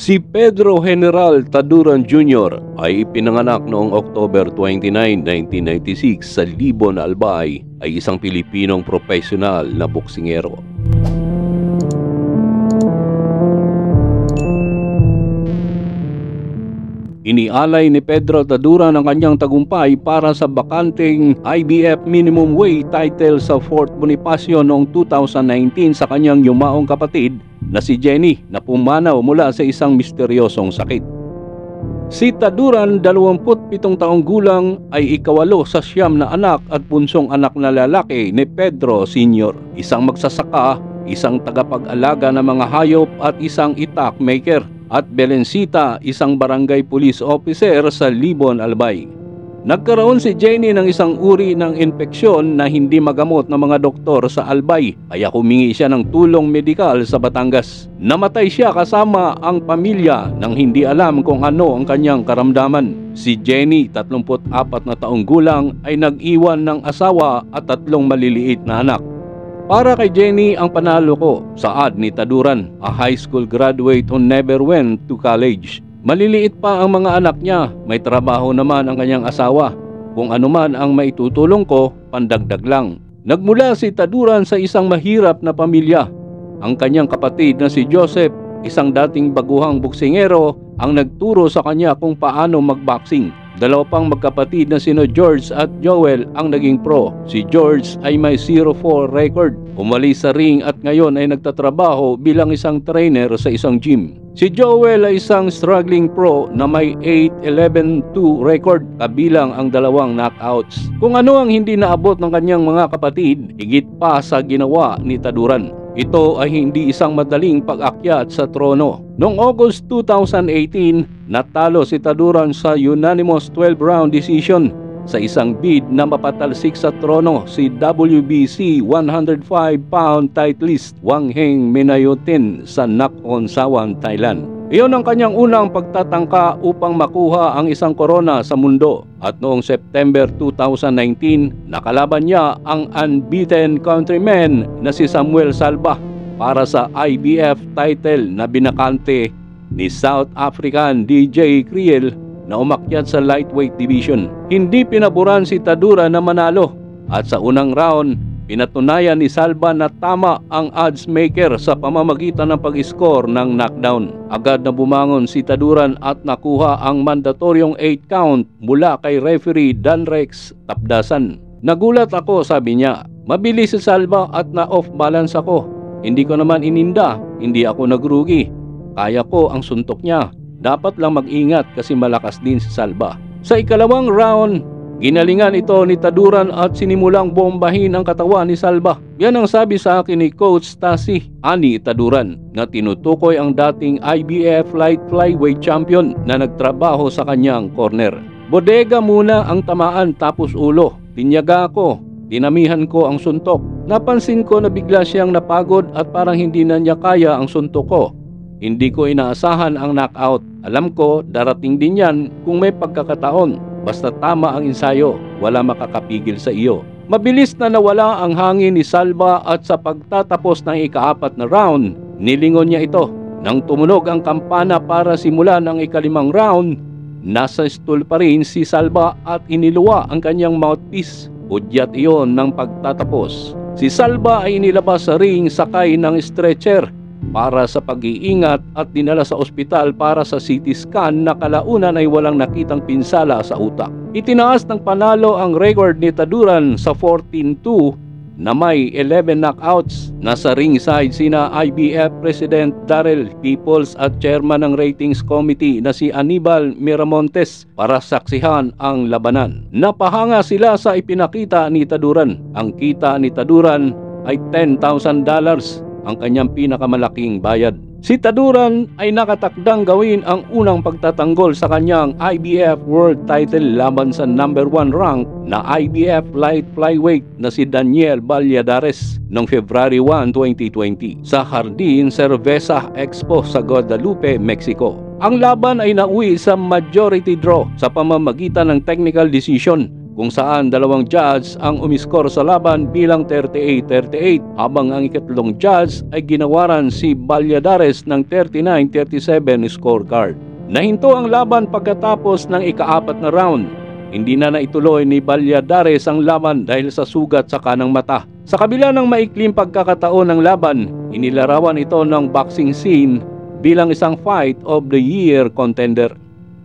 Si Pedro General Taduran Jr. ay ipinanganak noong October 29, 1996 sa Libon, Albay, ay isang Pilipinong profesional na boksingero. Inialay ni Pedro Taduran ang kanyang tagumpay para sa bakanteng IBF minimum weight title sa Fort Bonifacio noong 2019 sa kanyang yumaong kapatid na si Jenny na pumanaw mula sa isang misteryosong sakit. Si Taduran, 27 taong gulang, ay ikawalo sa 9 na anak at bunsong anak na lalaki ni Pedro Sr., isang magsasaka, isang tagapag-alaga ng mga hayop at isang itak maker, at Belencita, isang barangay police officer sa Libon, Albay. Nagkaroon si Jenny ng isang uri ng infeksyon na hindi magamot ng mga doktor sa Albay, kaya humingi siya ng tulong medikal sa Batangas. Namatay siya kasama ang pamilya nang hindi alam kung ano ang kanyang karamdaman. Si Jenny, 34 na taong gulang, ay nag-iwan ng asawa at 3 maliliit na anak. Para kay Jenny, ang panalo ko, saad ni Taduran, a high school graduate who never went to college. Maliliit pa ang mga anak niya, may trabaho naman ang kanyang asawa. Kung ano man ang maitutulong ko, pandagdag lang. Nagmula si Taduran sa isang mahirap na pamilya. Ang kanyang kapatid na si Joseph, isang dating baguhang boksingero, ang nagturo sa kanya kung paano magboxing. 2 pang magkapatid na sino George at Joel ang naging pro. Si George ay may 0-4 record. Umalis sa ring at ngayon ay nagtatrabaho bilang isang trainer sa isang gym. Si Joel ay isang struggling pro na may 8-11-2 record, kabilang ang 2 knockouts. Kung ano ang hindi naabot ng kanyang mga kapatid, higit pa sa ginawa ni Taduran. Ito ay hindi isang madaling pag-akyat sa trono. Noong August 2018, natalo si Taduran sa unanimous 12-round decision sa isang bid na mapatalsik sa trono si WBC 105-pound titleist Wang Heng Minayotin sa Nakhon Sawan, Thailand. Iyon ang kanyang unang pagtatangka upang makuha ang isang korona sa mundo. At noong September 2019, nakalaban niya ang unbeaten countryman na si Samuel Salva para sa IBF title na binakante ni South African DJ Kriel na umakyat sa lightweight division. Hindi pinaboran si Taduran na manalo at sa unang round, pinatunayan ni Salva na tama ang odds maker sa pamamagitan ng pag-score ng knockdown. Agad na bumangon si Taduran at nakuha ang mandatoryong 8 count mula kay referee Danrex Tapdasan. Nagulat ako, sabi niya. Mabilis si Salva at na-off balance ako. Hindi ko naman ininda, hindi ako nagrugi. Kaya ko ang suntok niya. Dapat lang mag-ingat kasi malakas din si Salva. Sa ikalawang round, ginalingan ito ni Taduran at sinimulang bombahin ang katawan ni Salva. Yan ang sabi sa akin ni Coach Stasi Ani Taduran na tinutukoy ang dating IBF light flyweight champion na nagtrabaho sa kanyang corner. Bodega muna ang tamaan tapos ulo. Tinyaga ako. Dinamihan ko ang suntok. Napansin ko na bigla siyang napagod at parang hindi na niya kaya ang suntok ko. Hindi ko inaasahan ang knockout. Alam ko darating din yan kung may pagkakataon. Basta tama ang ensayo, wala makakapigil sa iyo. Mabilis na nawala ang hangin ni Salva at sa pagtatapos ng ika-4 na round, nilingon niya ito. Nang tumunog ang kampana para simulan ang ika-5 round, nasa stool pa rin si Salva at iniluwa ang kanyang mouthpiece. Udyat iyon ng pagtatapos. Si Salva ay inilabas sa ring sakay ng stretcher para sa pag-iingat at dinala sa ospital para sa CT scan na kalaunan ay walang nakitang pinsala sa utak. Itinaas ng panalo ang record ni Taduran sa 14-2 na may 11 knockouts. Nasa ringside sina IBF President Darrell Peoples at Chairman ng Ratings Committee na si Anibal Miramontes para saksihan ang labanan. Napahanga sila sa ipinakita ni Taduran. Ang kita ni Taduran ay $10,000 ang kanyang pinakamalaking bayad. Si Taduran ay nakatakdang gawin ang unang pagtatanggol sa kanyang IBF World Title laban sa number 1 rank na IBF Light Flyweight na si Daniel Valladares noong February 1, 2020 sa Jardín Cerveza Expo sa Guadalupe, Mexico. Ang laban ay nauwi sa majority draw sa pamamagitan ng technical decision kung saan dalawang judge ang umiskor sa laban bilang 38-38 habang ang ikatlong judge ay ginawaran si Valladares ng 39-37 scorecard. Nahinto ang laban pagkatapos ng ika-4 na round. Hindi na naituloy ni Valladares ang laban dahil sa sugat sa kanang mata. Sa kabila ng maikling pagkakataon ng laban, inilarawan ito ng boxing scene bilang isang fight of the year contender.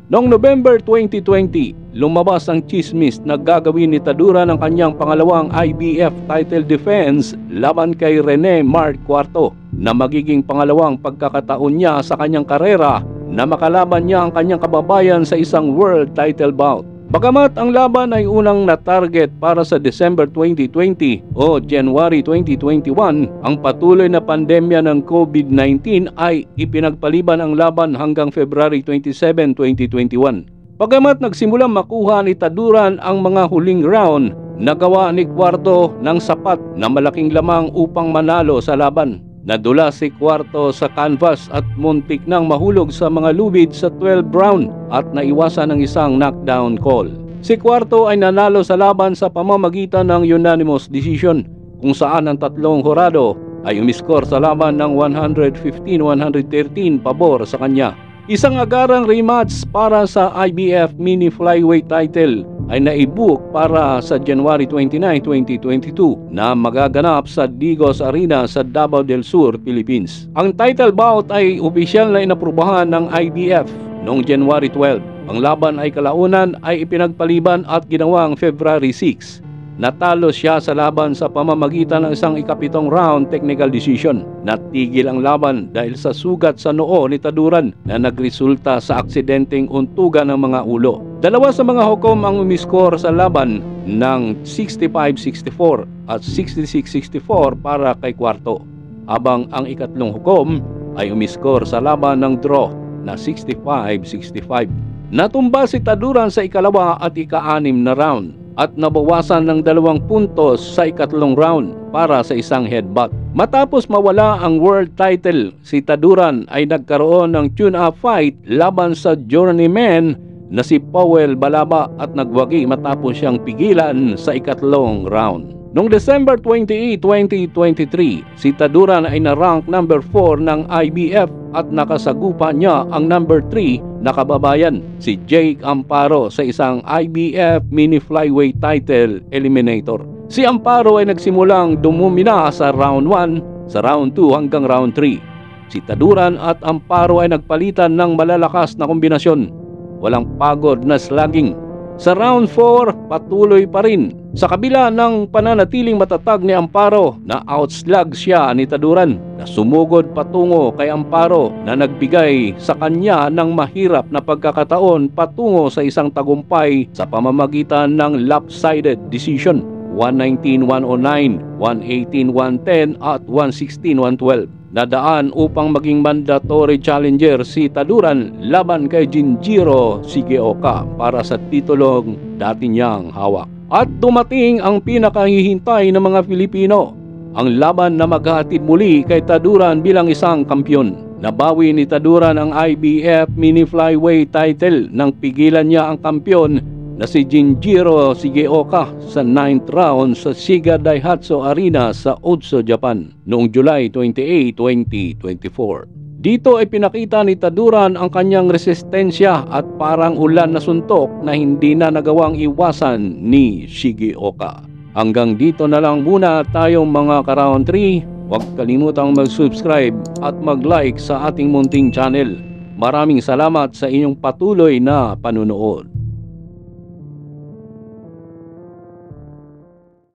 Noong November 2020, lumabas ang chismis na gagawin ni Tadura ng kanyang pangalawang IBF title defense laban kay Rene Mark IV na magiging pangalawang pagkakataon niya sa kanyang karera na makalaban niya ang kanyang kababayan sa isang world title bout. Bagamat ang laban ay unang na-target para sa December 2020 o January 2021, ang patuloy na pandemya ng COVID-19 ay ipinagpaliban ang laban hanggang February 27, 2021. Bagamat nagsimulang makuha ni Taduran ang mga huling round, nagawa ni Cuarto ng sapat na malaking lamang upang manalo sa laban. Nadula si Cuarto sa canvas at muntik nang mahulog sa mga lubid sa 12th round at naiwasan ng isang knockdown call. Si Cuarto ay nanalo sa laban sa pamamagitan ng unanimous decision kung saan ang tatlong hurado ay umiskor sa laban ng 115-113 pabor sa kanya. Isang agarang rematch para sa IBF mini flyweight title ay naibook para sa January 29, 2022 na magaganap sa Digos Arena sa Davao del Sur, Philippines. Ang title bout ay opisyal na inaprubahan ng IBF noong January 12. Ang laban ay kalaunan ay ipinagpaliban at ginawang February 6. Natalo siya sa laban sa pamamagitan ng isang ikapitong round technical decision. Natigil ang laban dahil sa sugat sa noo ni Taduran na nagresulta sa aksidenteng untugan ng mga ulo. Dalawa sa mga hukom ang umiskor sa laban ng 65-64 at 66-64 para kay Cuarto, habang ang ikatlong hukom ay umiskor sa laban ng draw na 65-65. Natumba si Taduran sa ikalawa at ika-6 na round at nabawasan ng 2 puntos sa ikatlong round para sa isang headbutt. Matapos mawala ang world title, si Taduran ay nagkaroon ng tune-up fight laban sa journeyman na si Powell Balaba at nagwagi matapos siyang pigilan sa ikatlong round. Noong December 28, 2023, si Taduran ay na-rank number 4 ng IBF at nakasagupa niya ang number 3 na kababayan, si Jake Amparo, sa isang IBF mini flyweight title eliminator. Si Amparo ay nagsimulang dumumina sa round 1, sa round 2 hanggang round 3. Si Taduran at Amparo ay nagpalitan ng malalakas na kombinasyon. Walang pagod na slugging. Sa round 4, patuloy pa rin. Sa kabila ng pananatiling matatag ni Amparo, na outslug siya ni Taduran na sumugod patungo kay Amparo na nagbigay sa kanya ng mahirap na pagkakataon patungo sa isang tagumpay sa pamamagitan ng lopsided decision 119-109, 118-110 at 116-112. Nadaan upang maging mandatory challenger si Taduran laban kay Jinjiro Shigeoka para sa titulong dati niyang hawak. At dumating ang pinakahihintay ng mga Pilipino, ang laban na maghahatid muli kay Taduran bilang isang kampyon. Nabawi ni Taduran ang IBF mini flyweight title nang pigilan niya ang kampyon na si Jinjiro Shigeoka sa 9th round sa Shiga Daihatsu Arena sa Otsu, Japan noong July 28, 2024. Dito ay pinakita ni Taduran ang kanyang resistensya at parang ulan na suntok na hindi na nagawang iwasan ni Shigeoka. Hanggang dito na lang muna tayong mga ka-round 3. Huwag kalimutang mag-subscribe at mag-like sa ating munting channel. Maraming salamat sa inyong patuloy na panunood.